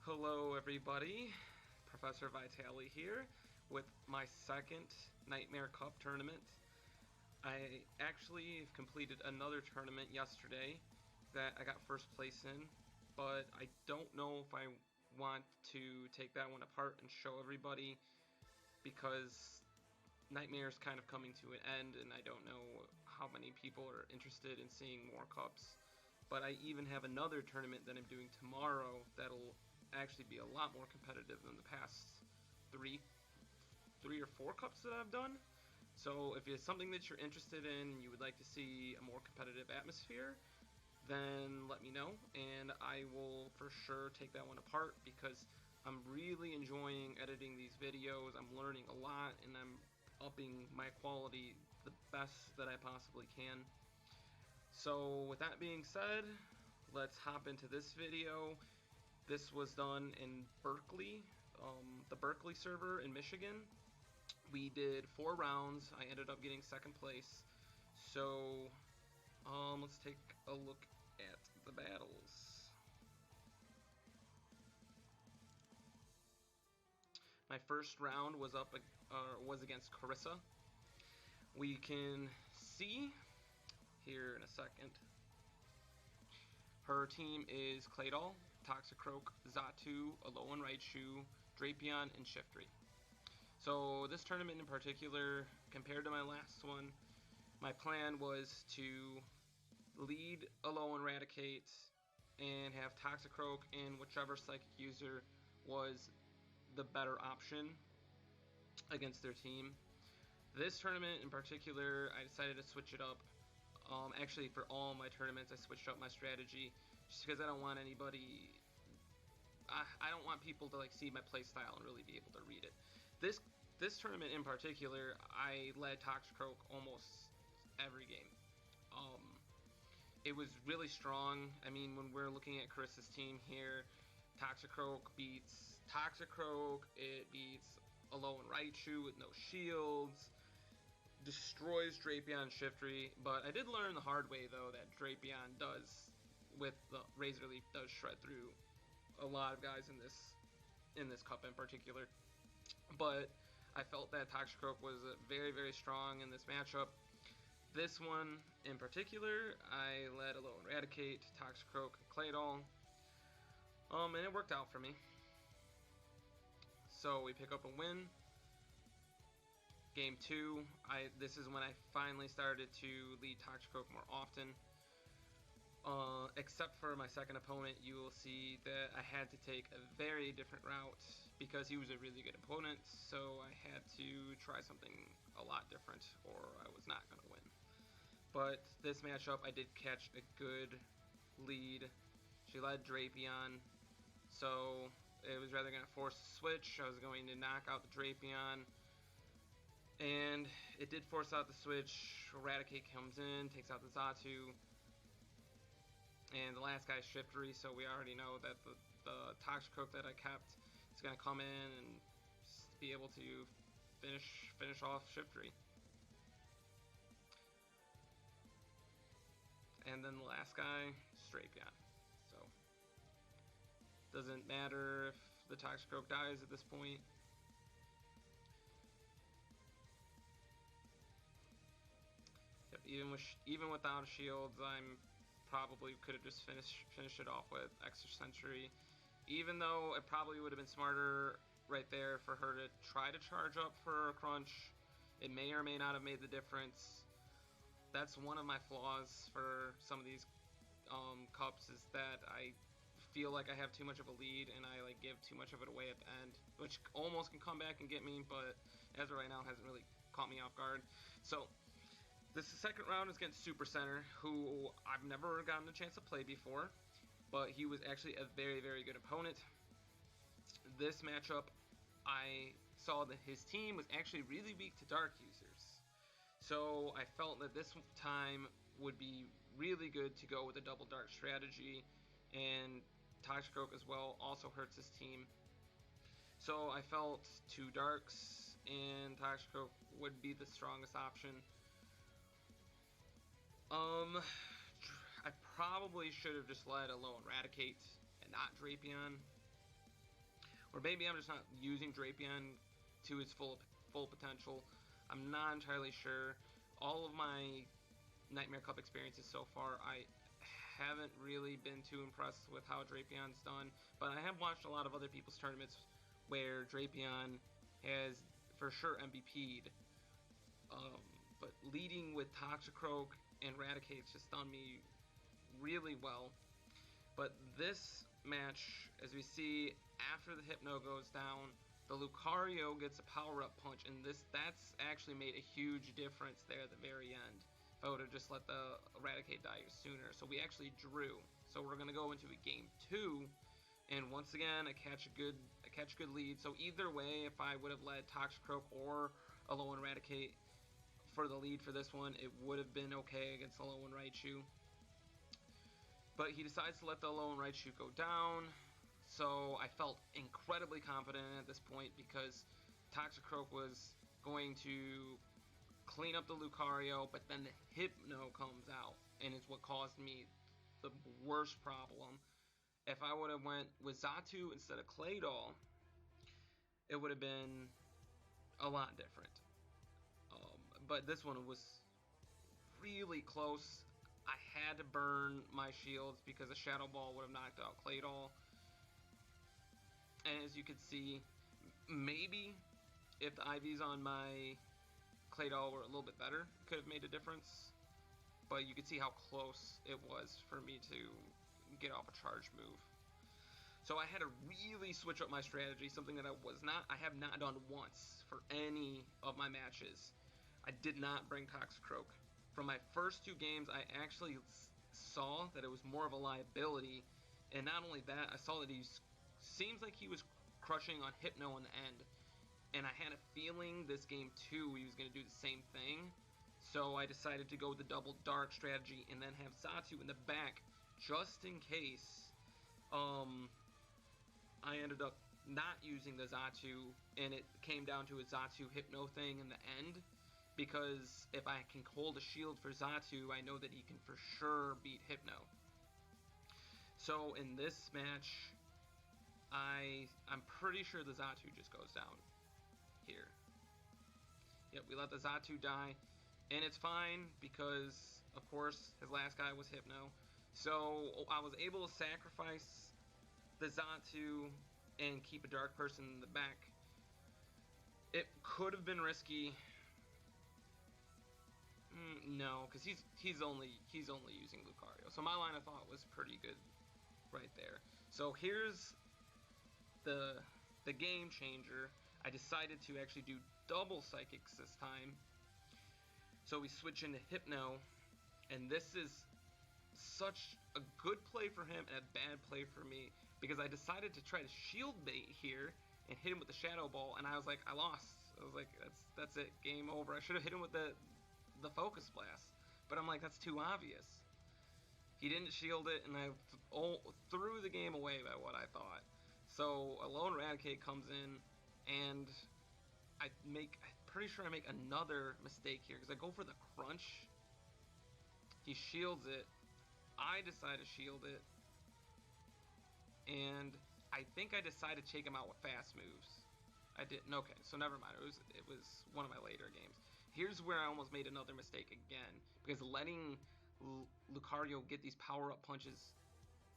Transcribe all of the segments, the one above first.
Hello everybody, Professor Vitale here with my second Nightmare Cup tournament. I actually completed another tournament yesterday that I got first place in, but I don't know if I want to take that one apart and show everybody because Nightmare is kind of coming to an end and I don't know how many people are interested in seeing more cups. But I even have another tournament that I'm doing tomorrow that'll actually be a lot more competitive than the past three or four cups that I've done. So if it's something that you're interested in and you would like to see a more competitive atmosphere, then let me know and I will for sure take that one apart because I'm really enjoying editing these videos. I'm learning a lot and I'm upping my quality the best that I possibly can. So with that being said, let's hop into this video. This was done in Berkeley, the Berkeley server in Michigan. We did 4 rounds. I ended up getting second place. So let's take a look at the battles. My first round was against Carissa. We can see here in a second. Her team is Claydol, Toxicroak, Xatu, Alolan Raichu, Drapion, and Shiftry. So this tournament in particular, compared to my last one, my plan was to lead Alolan Raticate and have Toxicroak and whichever Psychic user was the better option against their team. This tournament in particular, I decided to switch it up. Actually, for all my tournaments, I switched up my strategy just because I don't want anybody. I don't want people to see my playstyle and really be able to read it. This tournament in particular, I led Toxicroak almost every game. It was really strong. I mean, when we're looking at Carissa's team here, Toxicroak beats Toxicroak. It beats Alolan Raichu with no shields. Destroys Drapion and Shiftry, but I did learn the hard way though that Drapion does, with the Razor Leaf, does shred through a lot of guys in this cup in particular. But I felt that Toxicroak was very, very strong in this matchup. This one in particular, I led Alolan Raticate, Toxicroak, and Claydol, and it worked out for me. So we pick up a win. Game 2, this is when I finally started to lead Toxicroak more often. Except for my second opponent, you will see that I had to take a very different route because he was a really good opponent, so I had to try something a lot different or I was not going to win. But this matchup, I did catch a good lead. She led Drapion, so it was rather going to force a switch. I was going to knock out the Drapion. And it did force out the switch. Raticate comes in, takes out the Xatu. And the last guy's Shiftry, so we already know that the Toxicroak that I kept is going to come in and be able to finish off Shiftry. And then the last guy, Drapion. So, doesn't matter if the Toxicroak dies at this point. Even without shields, I'm probably could have just finished it off with Extra Sentry. Even though it probably would have been smarter right there for her to try to charge up for a crunch. It may or may not have made the difference. That's one of my flaws for some of these cups, is that I feel like I have too much of a lead and I give too much of it away at the end, which almost can come back and get me, but as of right now hasn't really caught me off guard. So this second round is against Super Center, who I've never gotten a chance to play before, but he was actually a very, very good opponent. This matchup, I saw that his team was actually really weak to Dark users. So I felt that this time would be really good to go with a double Dark strategy, and Toxicroak as well also hurts his team. So I felt 2 Darks and Toxicroak would be the strongest option. I probably should have just led Alolan Raticate and not Drapion. or maybe I'm just not using Drapion to its full potential. I'm not entirely sure. All of my Nightmare Cup experiences so far, I haven't really been too impressed with how Drapion's done, but I have watched a lot of other people's tournaments where Drapion has for sure MVP'd. But leading with Toxicroak and Raticate's just done me really well. But this match, as we see, after the Hypno goes down, the Lucario gets a power-up punch, and that's actually made a huge difference there at the very end. If I would have just let the Eradicate die sooner. So we actually drew. So we're going to go into a game 2, and once again, I catch a good lead. So either way, if I would have led Toxicroak or Alolan Eradicate for the lead for this one, it would have been okay against Alolan Raichu. But he decides to let the Alolan Raichu go down, so I felt incredibly confident at this point because Toxicroak was going to clean up the Lucario, but then the Hypno comes out, and it's what caused me the worst problem. If I would have went with Xatu instead of Claydol, it would have been a lot different. But this one was really close. I had to burn my shields because a Shadow Ball would have knocked out Claydol. And as you can see, maybe if the IVs on my Claydol were a little bit better, it could have made a difference. But you can see how close it was for me to get off a charge move. So I had to really switch up my strategy, something that I have not done once for any of my matches. I did not bring Toxicroak. From my first 2 games, I actually saw that it was more of a liability, and not only that, I saw that seems like he was crushing on Hypno in the end, and I had a feeling this game 2 he was going to do the same thing, so I decided to go with the double dark strategy and then have Xatu in the back just in case. I ended up not using the Xatu, and it came down to a Xatu Hypno thing in the end. Because if I can hold a shield for Xatu, I know that he can for sure beat Hypno. So in this match, I'm pretty sure the Xatu just goes down here. Yep, we let the Xatu die, and it's fine because, of course, his last guy was Hypno. So I was able to sacrifice the Xatu and keep a Dark Person in the back. It could have been risky. No, because he's only using Lucario. So my line of thought was pretty good right there. So here's the game changer. I decided to actually do double Psychics this time. So we switch into Hypno, and this is such a good play for him and a bad play for me because I decided to try to shield bait here and hit him with the Shadow Ball, and I was like, I lost. I was like, that's it, game over. I should have hit him with the Focus Blast, but I'm like, that's too obvious. He didn't shield it, and I threw the game away by what I thought. So Alolan Eradicate comes in, and I'm pretty sure I make another mistake here because I go for the crunch. He shields it. I decide to shield it, and I think I decided to take him out with fast moves. I didn't. Okay, so never mind. It was one of my later games. Here's where I almost made another mistake again, because letting Lucario get these power-up punches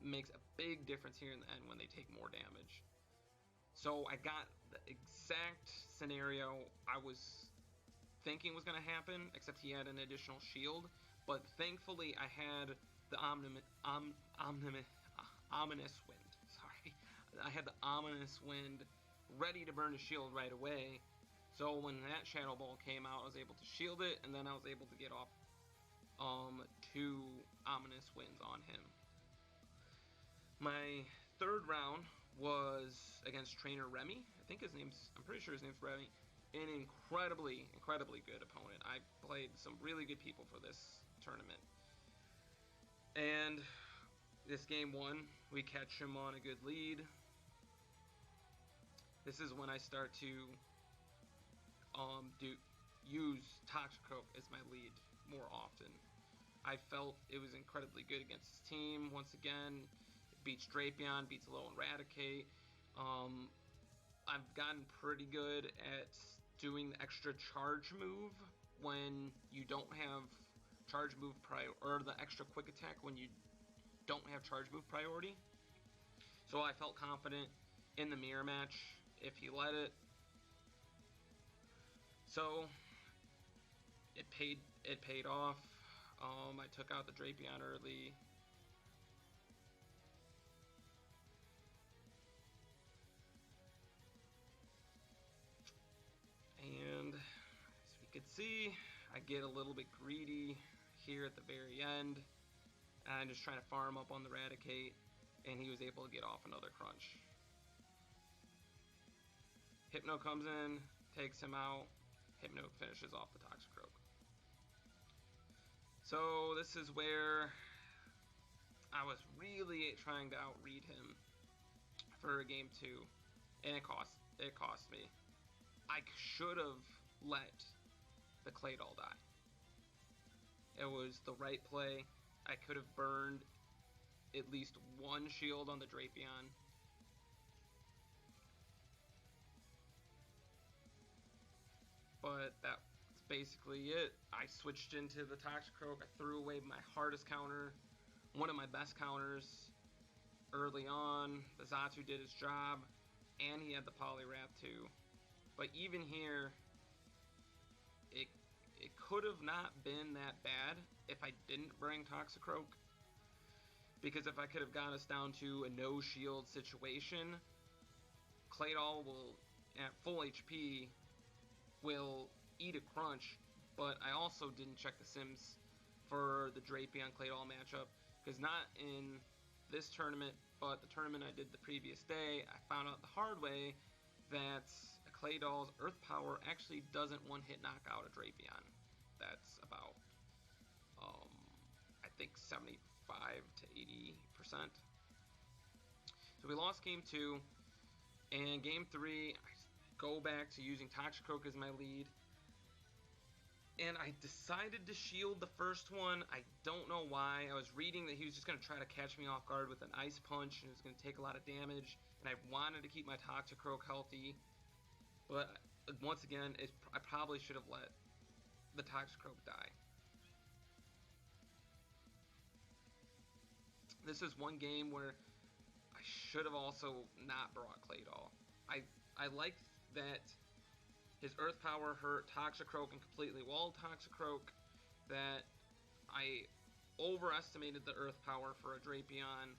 makes a big difference here in the end when they take more damage. So I got the exact scenario I was thinking was going to happen, except he had an additional shield. But thankfully, I had the Ominous Wind. Sorry. I had the Ominous Wind ready to burn the shield right away. So when that Shadow Ball came out, I was able to shield it, and then I was able to get off 2 Ominous Winds on him. My third round was against Trainer Remy. I'm pretty sure his name's Remy. An incredibly good opponent. I played some really good people for this tournament. And this game 1, we catch him on a good lead. This is when I start to use Toxicroak as my lead more often. I felt it was incredibly good against his team. Once again, it beats Drapion, beats Alolan Eradicate. I've gotten pretty good at doing the extra charge move when you don't have charge move or the extra quick attack when you don't have charge move priority. So I felt confident in the mirror match if he let it. So it paid off. I took out the Drapion early. And as we could see, I get a little bit greedy here at the very end. And I'm just trying to farm up on the Raticate, and he was able to get off another crunch. Hypno comes in, takes him out. Hypno finishes off the Toxicroak. So this is where I was really trying to outread him for game 2, and it cost me. I should have let the Claydol die. It was the right play. I could have burned at least one shield on the Drapion. But that's basically it. I switched into the Toxicroak. I threw away my hardest counter, one of my best counters early on. The Xatu did his job, and he had the Poliwrath too. But even here, it could have not been that bad if I didn't bring Toxicroak. Because if I could have gotten us down to a no shield situation, Claydol will, at full HP, will eat a crunch. But I also didn't check the sims for the Drapion Claydol matchup, because not in this tournament, but the tournament I did the previous day, I found out the hard way that Claydol's Earth Power actually doesn't one-hit knock out a Drapion. That's about, I think 75 to 80%. So we lost game 2, and game 3, I go back to using Toxicroak as my lead. And I decided to shield the first one. I don't know why. I was reading that he was just going to try to catch me off guard with an Ice Punch, and it was going to take a lot of damage. And I wanted to keep my Toxicroak healthy. But once again, I probably should have let the Toxicroak die. This is one game where I should have also not brought Claydol. I like that his Earth Power hurt Toxicroak and completely walled Toxicroak, that I overestimated the Earth Power for a Drapion,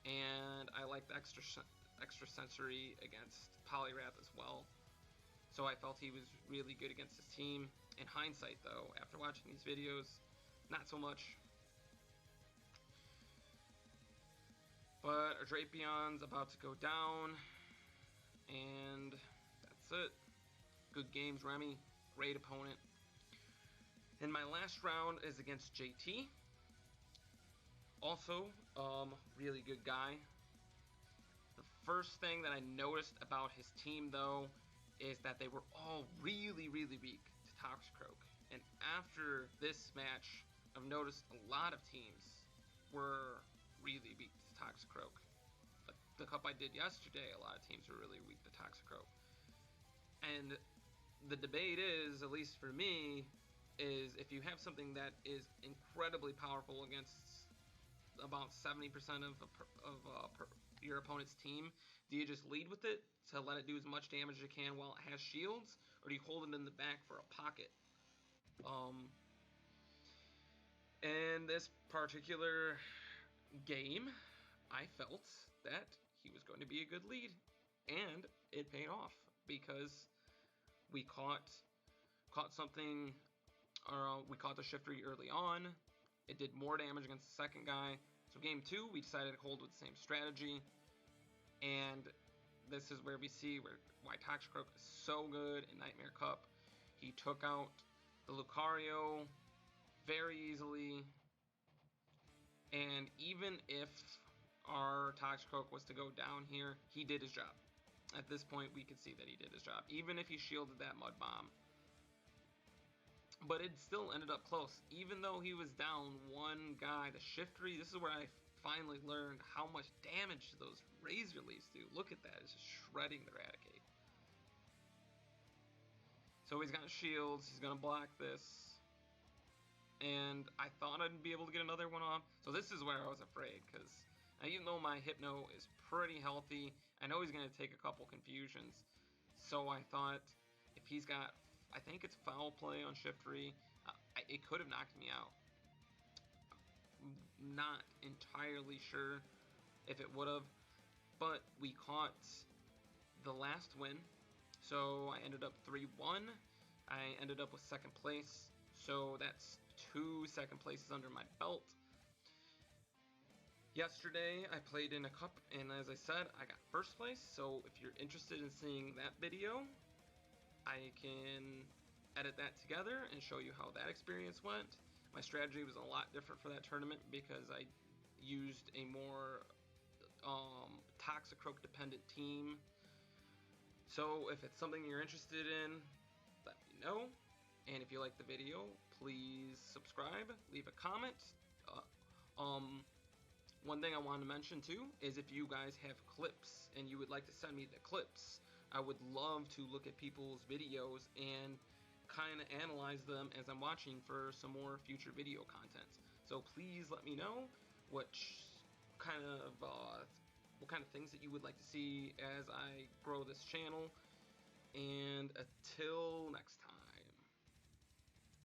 and I like the extra sensory against Poliwrath as well. So I felt he was really good against his team. In hindsight, though, after watching these videos, not so much. But our Drapion's about to go down, and that's it. Good games, Remy. Great opponent. And my last round is against JT. Also, really good guy. The first thing that I noticed about his team, though, is that they were all really, really weak to Toxicroak. And after this match, I've noticed a lot of teams were really weak to Toxicroak. The cup I did yesterday, a lot of teams were really weak to Toxicroak. And the debate is, at least for me, is if you have something that is incredibly powerful against about 70% of your opponent's team, do you just lead with it to let it do as much damage as you can while it has shields, or do you hold it in the back for a pocket? In this particular game, I felt that he was going to be a good lead, and it paid off because we caught something. We caught the Shiftry early on. It did more damage against the second guy. So game 2, we decided to hold with the same strategy. And this is where we see why Toxicroak is so good in Nightmare Cup. He took out the Lucario very easily. And even if our Toxicroak was to go down here, he did his job. At this point, we could see that he did his job, even if he shielded that Mud Bomb. But it still ended up close. Even though he was down one guy, the Shiftry, this is where I finally learned how much damage those razor leaves do. Look at that, it's just shredding the Raticate. So he's got shields, he's gonna block this. And I thought I'd be able to get another one off. So this is where I was afraid, because even though my Hypno is pretty healthy, I know he's gonna take a couple confusions. So I thought, if he's got, I think it's foul play on Shiftry, it could have knocked me out. Not entirely sure if it would have, but we caught the last win. So I ended up 3-1. I ended up with second place. So that's 2 second places under my belt. Yesterday I played in a cup, and as I said, I got first place. So if you're interested in seeing that video, I can edit that together and show you how that experience went. My strategy was a lot different for that tournament because I used a more Toxicroak dependent team. So if it's something you're interested in, let me know. And if you like the video, please subscribe, leave a comment. One thing I wanted to mention too is if you guys have clips and you would like to send me the clips, I would love to look at people's videos and kind of analyze them as I'm watching for some more future video content. So please let me know what kind of things that you would like to see as I grow this channel. And until next time.